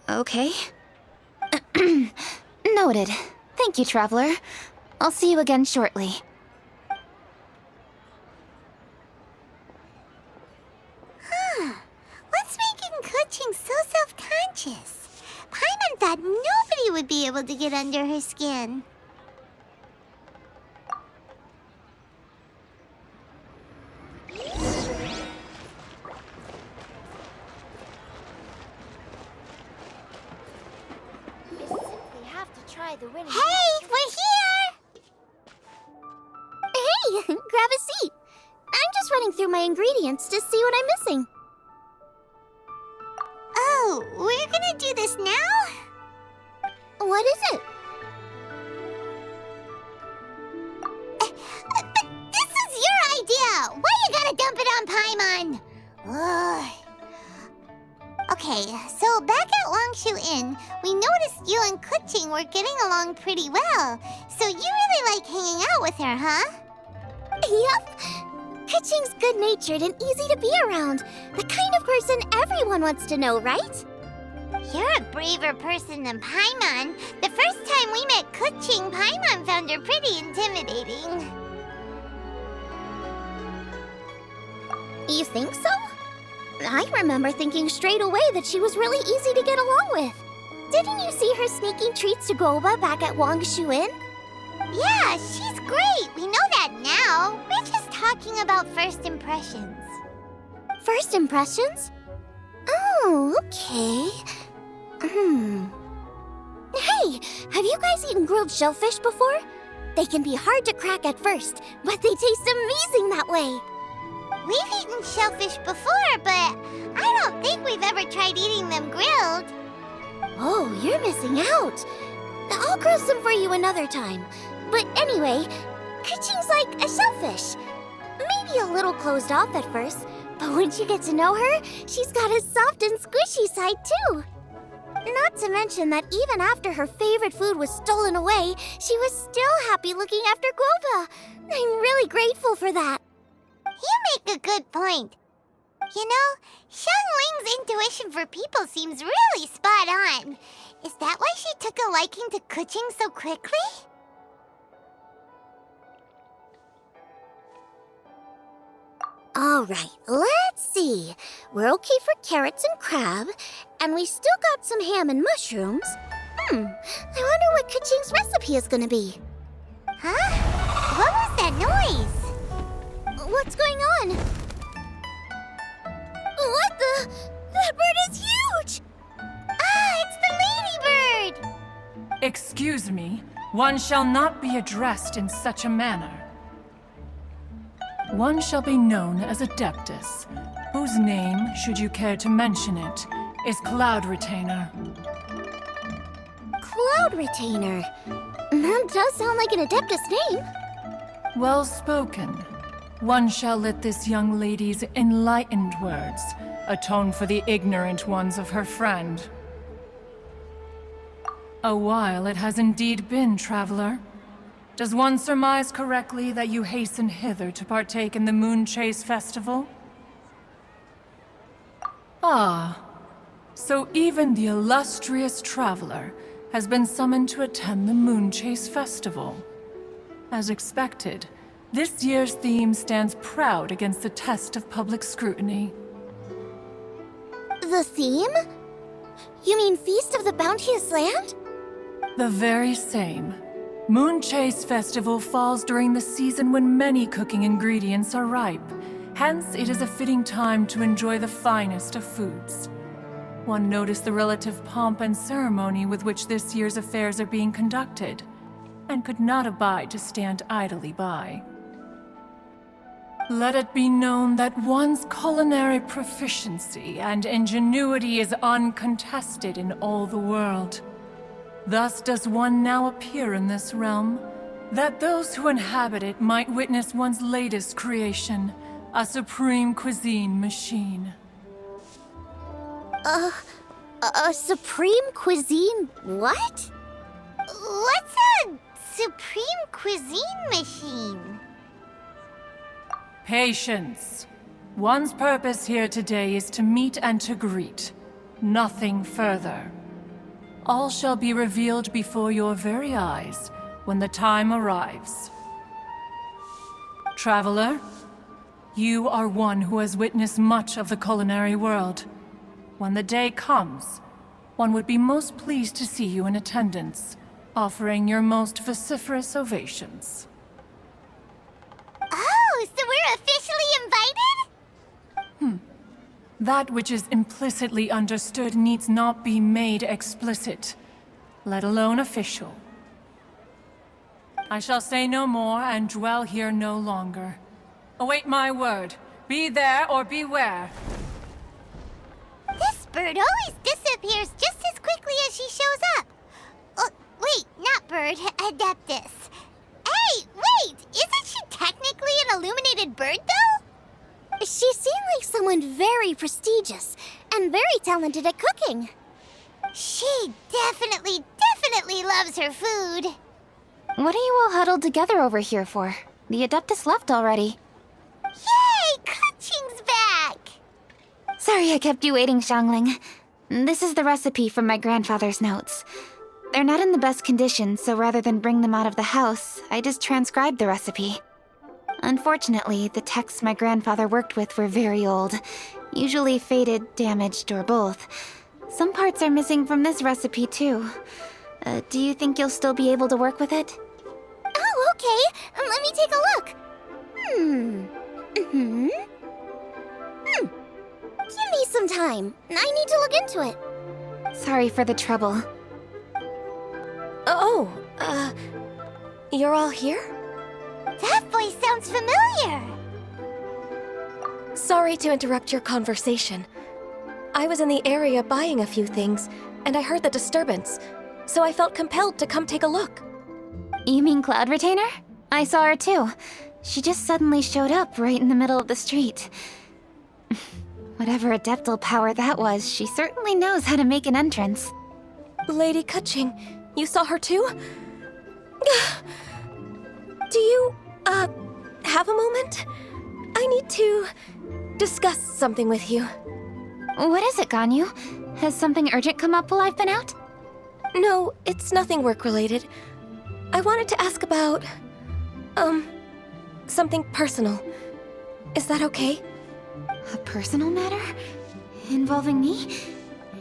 Okay. Noted. Thank you, Traveler. I'll see you again shortly. What's making Kuching so self-conscious? Paimon thought nobody would be able to get under her skin. Hey, we're here! Hey, grab a seat. I'm just running through my ingredients to see what I'm missing. Oh, we're gonna do this now? What is it? But this is your idea! Why you gotta dump it on Paimon? Ugh. Okay, so back at Longshu Inn, we noticed you and Kuching were getting along pretty well. So you really like hanging out with her, huh? Yep. Kuching's good-natured and easy to be around. The kind of person everyone wants to know, right? You're a braver person than Paimon. The first time we met Kuching, Paimon found her pretty intimidating. You think so? I remember thinking straight away that she was really easy to get along with. Didn't you see her sneaking treats to Goba back at Wangshu Inn? Yeah, she's great. We know that now. We're just talking about first impressions. First impressions? Oh, okay. Hey, have you guys eaten grilled shellfish before? They can be hard to crack at first, but they taste amazing that way. We've eaten shellfish before, but I don't think we've ever tried eating them grilled. Oh, you're missing out. I'll grill some for you another time. But anyway, Kuching's like a shellfish. Maybe a little closed off at first, but once you get to know her, she's got a soft and squishy side too. Not to mention that even after her favorite food was stolen away, she was still happy looking after Guoba. I'm really grateful for that. You make a good point. You know, Xiangling's intuition for people seems really spot on. Is that why she took a liking to Kuching so quickly? All right, let's see. We're okay for carrots and crab, and we still got some ham and mushrooms. I wonder what Kuching's recipe is gonna be. Huh? What was that noise? What's going on? What the? That bird is huge! Ah, it's the ladybird! Excuse me, one shall not be addressed in such a manner. One shall be known as Adeptus, whose name, should you care to mention it, is Cloud Retainer. Cloud Retainer? That does sound like an Adeptus name. Well spoken. one shall let this young lady's enlightened words atone for the ignorant ones of her friend. A while it has indeed been, traveler. Does one surmise correctly that you hasten hither to partake in the MoonChase festival? Ah, so even the illustrious traveler has been summoned to attend the MoonChase festival. As expected, this year's theme stands proud against the test of public scrutiny. The theme? You mean Feast of the Bounteous Land? The very same. MoonChase Festival falls during the season when many cooking ingredients are ripe. Hence, it is a fitting time to enjoy the finest of foods. One noticed the relative pomp and ceremony with which this year's affairs are being conducted, and could not abide to stand idly by. Let it be known that one's culinary proficiency and ingenuity is uncontested in all the world. Thus does one now appear in this realm, that those who inhabit it might witness one's latest creation, a supreme cuisine machine. A supreme cuisine what? What's a supreme cuisine machine? Patience. One's purpose here today is to meet and to greet. Nothing further. All shall be revealed before your very eyes when the time arrives. Traveler, you are one who has witnessed much of the culinary world. When the day comes, one would be most pleased to see you in attendance, offering your most vociferous ovations. Oh, so we're officially invited? That which is implicitly understood needs not be made explicit, let alone official. I shall say no more and dwell here no longer. Await my word. Be there or beware. This bird always disappears just as quickly as she shows up. Oh, wait, not bird, Adeptus. Hey, wait! Isn't she technically an illuminated bird, though? She seemed like someone very prestigious and very talented at cooking. She definitely loves her food. What are you all huddled together over here for? The Adeptus left already. Yay! Kaching's back! Sorry I kept you waiting, Xiangling. This is the recipe from my grandfather's notes. They're not in the best condition, so rather than bring them out of the house, I just transcribed the recipe. Unfortunately, the texts my grandfather worked with were very old, usually faded, damaged, or both. Some parts are missing from this recipe, too. Do you think you'll still be able to work with it? Oh, okay. Let me take a look. Give me some time. I need to look into it. Sorry for the trouble. You're all here? That voice sounds familiar. Sorry to interrupt your conversation. I was in the area buying a few things, and I heard the disturbance, so I felt compelled to come take a look. You mean Cloud Retainer? I saw her too. She just suddenly showed up right in the middle of the street. Whatever adeptal power that was, she certainly knows how to make an entrance. Lady Kaching, you saw her too? Do you, have a moment? I need to discuss something with you. What is it, Ganyu? Has something urgent come up while I've been out? No, it's nothing work-related. I wanted to ask about, something personal. Is that okay? A personal matter? Involving me?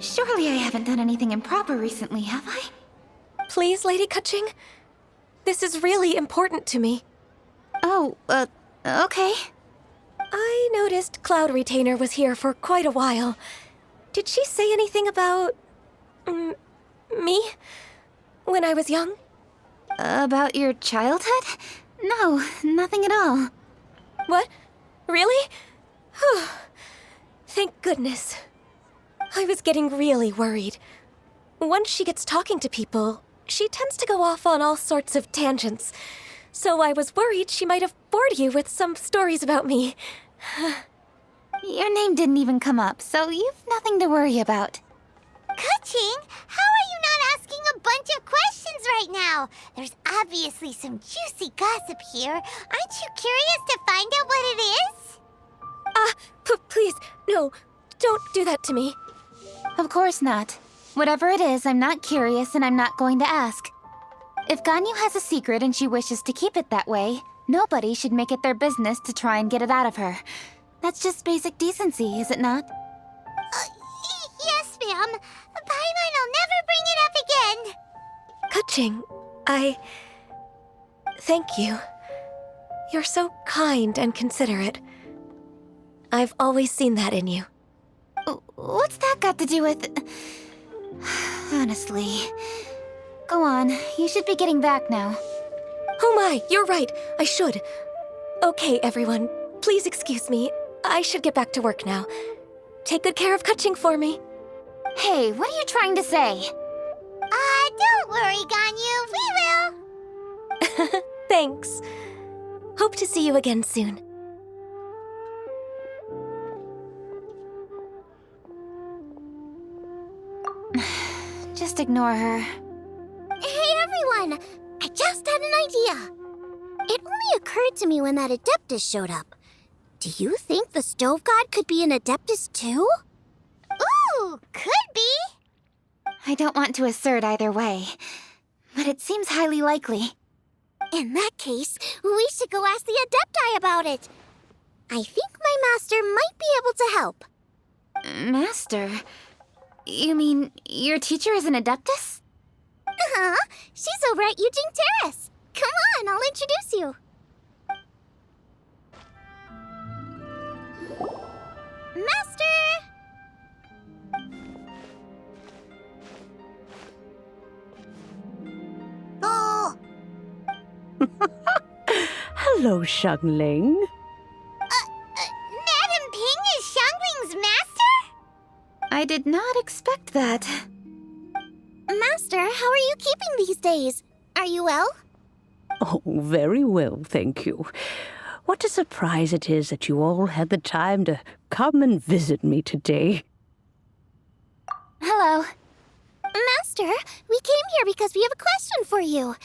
Surely I haven't done anything improper recently, have I? Please, Lady Kaching. This is really important to me. Oh, okay. I noticed Cloud Retainer was here for quite a while. Did she say anything about... me? When I was young? About your childhood? No, nothing at all. What? Really? Thank goodness. I was getting really worried. Once she gets talking to people, she tends to go off on all sorts of tangents. so I was worried she might have bored you with some stories about me. Your name didn't even come up, so you've nothing to worry about. Ka-Ching, how are you not asking a bunch of questions right now? There's obviously some juicy gossip here. Aren't you curious to find out what it is? Please, no, don't do that to me. Of course not. Whatever it is, I'm not curious and I'm not going to ask. If Ganyu has a secret and she wishes to keep it that way, nobody should make it their business to try and get it out of her. That's just basic decency, is it not? Yes, ma'am. Paimon will never bring it up again. Ka-Ching, thank you. You're so kind and considerate. I've always seen that in you. What's that got to do with... Honestly. Go on, you should be getting back now. Oh my, you're right. I should. Okay, everyone. Please excuse me. I should get back to work now. Take good care of Ka-Ching for me. Hey, what are you trying to say? Don't worry, Ganyu. We will. Thanks. Hope to see you again soon. Just ignore her. Hey everyone! I just had an idea. It only occurred to me when that Adeptus showed up. Do you think the Stove God could be an Adeptus too? Ooh, could be. I don't want to assert either way, but it seems highly likely. In that case, we should go ask the Adepti about it. I think my master might be able to help. Master? You mean your teacher is an Adeptus? Uh-huh. She's over at Yujing Terrace. Come on, I'll introduce you. Master! Oh! Hello, Xiangling. Madam Ping is Xiangling's master? I did not expect that. Master, how are you keeping these days? Are you well? Oh, very well, thank you. What a surprise it is that you all had the time to come and visit me today. Hello. Master, we came here because we have a question for you.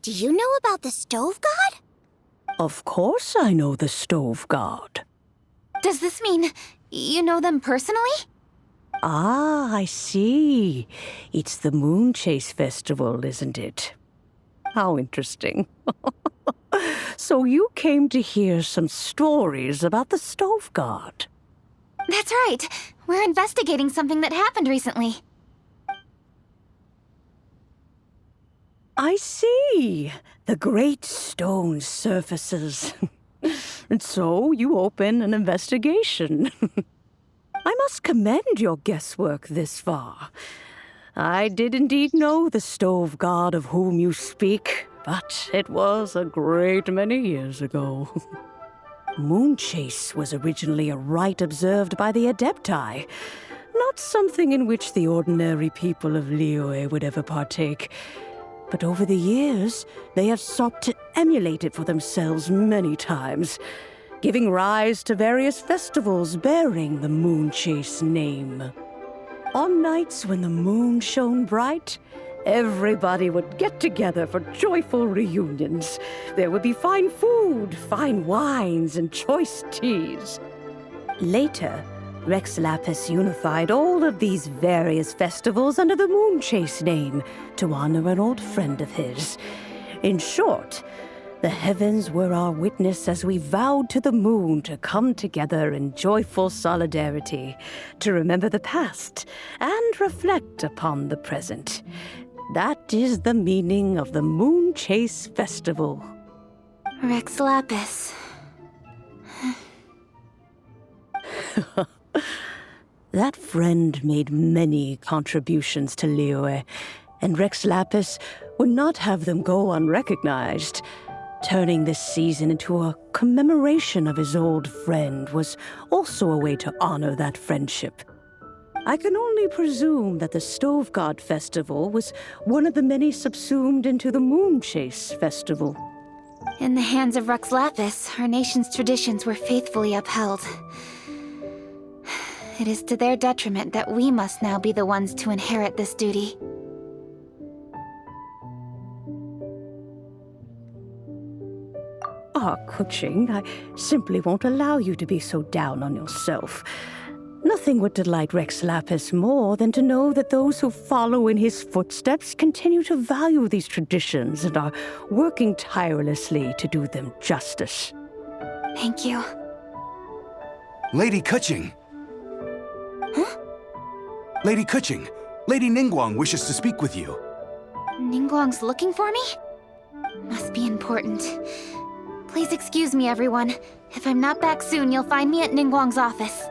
Do you know about the Stove God? Of course I know the Stove God. Does this mean you know them personally? Ah, I see. It's the MoonChase festival, isn't it? How interesting. So you came to hear some stories about the Stove God. That's right. We're investigating something that happened recently. I see. The great stone surfaces. And so you open an investigation. I must commend your guesswork this far. I did indeed know the Stove God of whom you speak, but it was a great many years ago. MoonChase was originally a rite observed by the Adepti, not something in which the ordinary people of Liyue would ever partake. But over the years, they have sought to emulate it for themselves many times, giving rise to various festivals bearing the MoonChase name. On nights when the moon shone bright, everybody would get together for joyful reunions. There would be fine food, fine wines, and choice teas. Later, Rex Lapis unified all of these various festivals under the MoonChase name to honor an old friend of his. In short, the heavens were our witness as we vowed to the moon to come together in joyful solidarity, to remember the past and reflect upon the present. That is the meaning of the MoonChase Festival. Rex Lapis. That friend made many contributions to Liyue, and Rex Lapis would not have them go unrecognized. Turning this season into a commemoration of his old friend was also a way to honor that friendship. I can only presume that the Stove God Festival was one of the many subsumed into the MoonChase Festival. In the hands of Rux Lapis, our nation's traditions were faithfully upheld. It is to their detriment that we must now be the ones to inherit this duty. Kuching, I simply won't allow you to be so down on yourself. Nothing would delight Rex Lapis more than to know that those who follow in his footsteps continue to value these traditions and are working tirelessly to do them justice. Thank you. Lady Kuching! Huh? Lady Kuching, Lady Ningguang wishes to speak with you. Ningguang's looking for me? Must be important. Please excuse me, everyone. If I'm not back soon, you'll find me at Ningguang's office.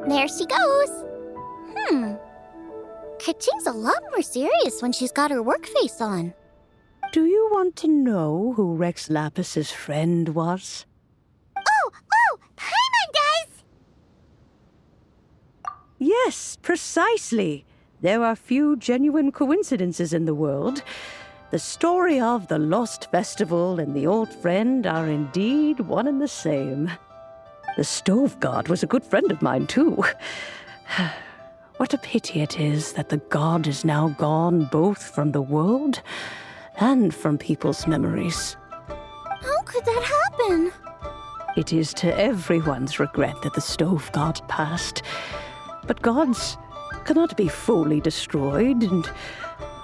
There she goes. Kuching's a lot more serious when she's got her work face on. Do you want to know who Rex Lapis's friend was? Oh! Paimon does! Yes, precisely. There are few genuine coincidences in the world. The story of the Lost Festival and the old friend are indeed one and the same. The Stove God was a good friend of mine, too. What a pity it is that the god is now gone both from the world and from people's memories. How could that happen? It is to everyone's regret that the Stove God passed. But gods cannot be fully destroyed, and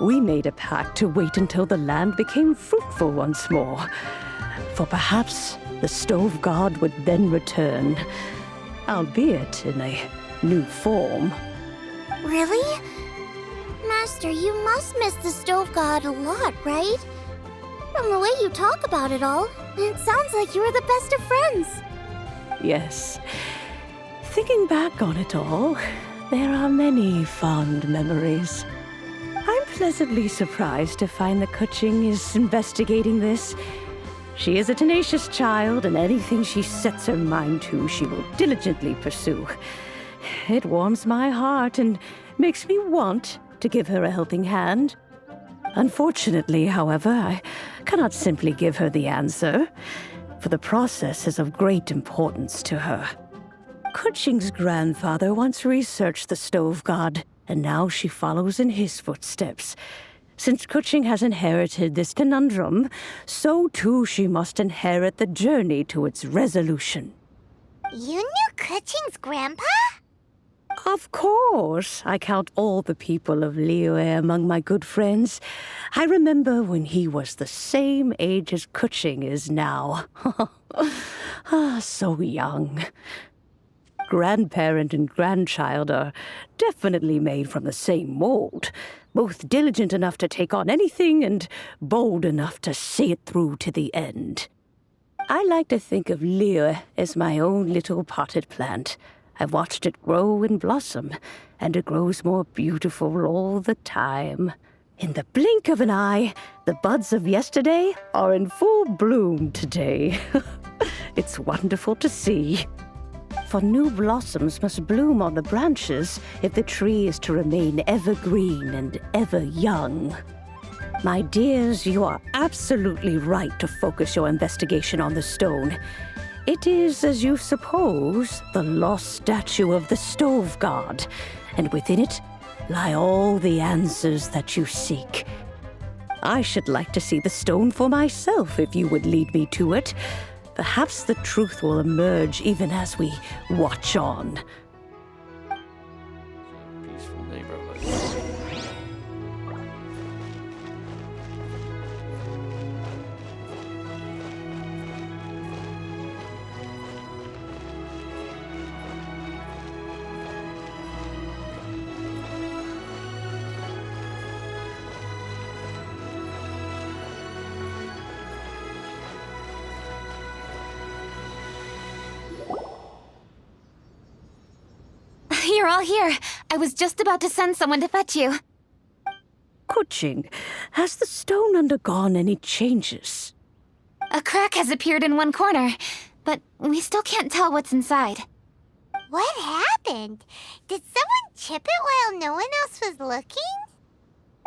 we made a pact to wait until the land became fruitful once more. For perhaps the Stove God would then return, albeit in a new form. Really? Master, you must miss the Stove God a lot, right? From the way you talk about it all, it sounds like you were the best of friends. Yes. Thinking back on it all, there are many fond memories. I'm pleasantly surprised to find that Kuching is investigating this. She is a tenacious child, and anything she sets her mind to, she will diligently pursue. It warms my heart and makes me want to give her a helping hand. Unfortunately, however, I cannot simply give her the answer, for the process is of great importance to her. Kuching's grandfather once researched the Stove God, and now she follows in his footsteps. Since Kuching has inherited this conundrum, so too she must inherit the journey to its resolution. You knew Kuching's grandpa? Of course. I count all the people of Liyue among my good friends. I remember when he was the same age as Kuching is now. So young. Grandparent and grandchild are definitely made from the same mold, both diligent enough to take on anything and bold enough to see it through to the end. I like to think of Liyue as my own little potted plant. I've watched it grow and blossom, and it grows more beautiful all the time. In the blink of an eye, the buds of yesterday are in full bloom today. It's wonderful to see. For new blossoms must bloom on the branches if the tree is to remain evergreen and ever young. My dears, you are absolutely right to focus your investigation on the stone. It is, as you suppose, the lost statue of the Stove God, and within it lie all the answers that you seek. I should like to see the stone for myself if you would lead me to it. Perhaps the truth will emerge even as we watch on. Peaceful neighborhood. You're all here. I was just about to send someone to fetch you. Kuching, has the stone undergone any changes? A crack has appeared in one corner, but we still can't tell what's inside. What happened? Did someone chip it while no one else was looking?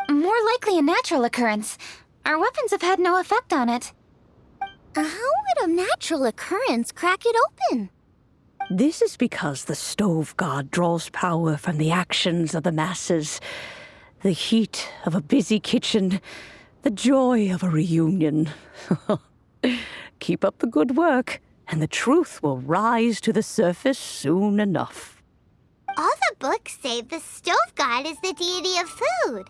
More likely a natural occurrence. Our weapons have had no effect on it. How would a natural occurrence crack it open? This is because the stove god draws power from the actions of the masses, the heat of a busy kitchen, the joy of a reunion. Keep up the good work, and the truth will rise to the surface soon enough. All the books say the stove god is the deity of food.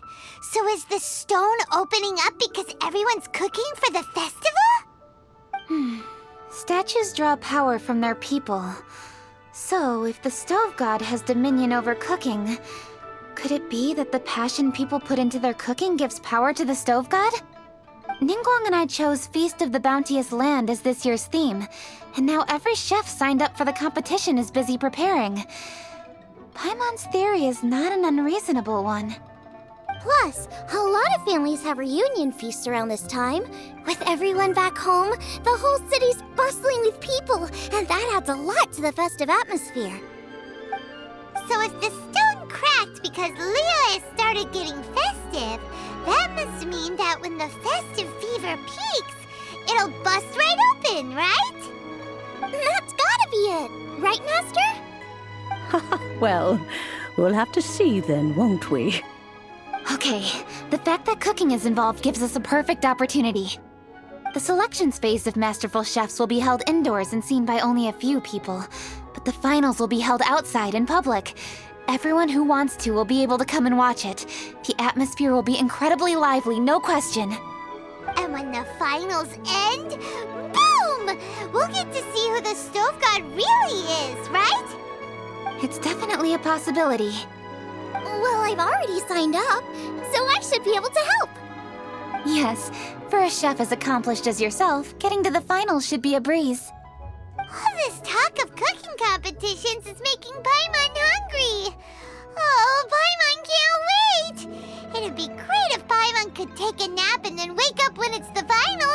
So is the stone opening up because everyone's cooking for the festival? Statues draw power from their people. So, if the stove god has dominion over cooking, could it be that the passion people put into their cooking gives power to the stove god? Ningguang and I chose Feast of the Bounteous Land as this year's theme, and now every chef signed up for the competition is busy preparing. Paimon's theory is not an unreasonable one. Plus, a lot of families have reunion feasts around this time. With everyone back home, the whole city's bustling with people, and that adds a lot to the festive atmosphere. So if the stone cracked because Liyue started getting festive, that must mean that when the festive fever peaks, it'll bust right open, right? That's gotta be it, right, Master? Well, we'll have to see then, won't we? Okay, the fact that cooking is involved gives us a perfect opportunity. The selections phase of masterful chefs will be held indoors and seen by only a few people, but the finals will be held outside in public. Everyone who wants to will be able to come and watch it. The atmosphere will be incredibly lively, no question. And when the finals end, boom! We'll get to see who the stove god really is, right? It's definitely a possibility. Well, I've already signed up, so I should be able to help. Yes, for a chef as accomplished as yourself, getting to the finals should be a breeze. All this talk of cooking competitions is making Paimon hungry. Oh, Paimon can't wait! It'd be great if Paimon could take a nap and then wake up when it's the finals.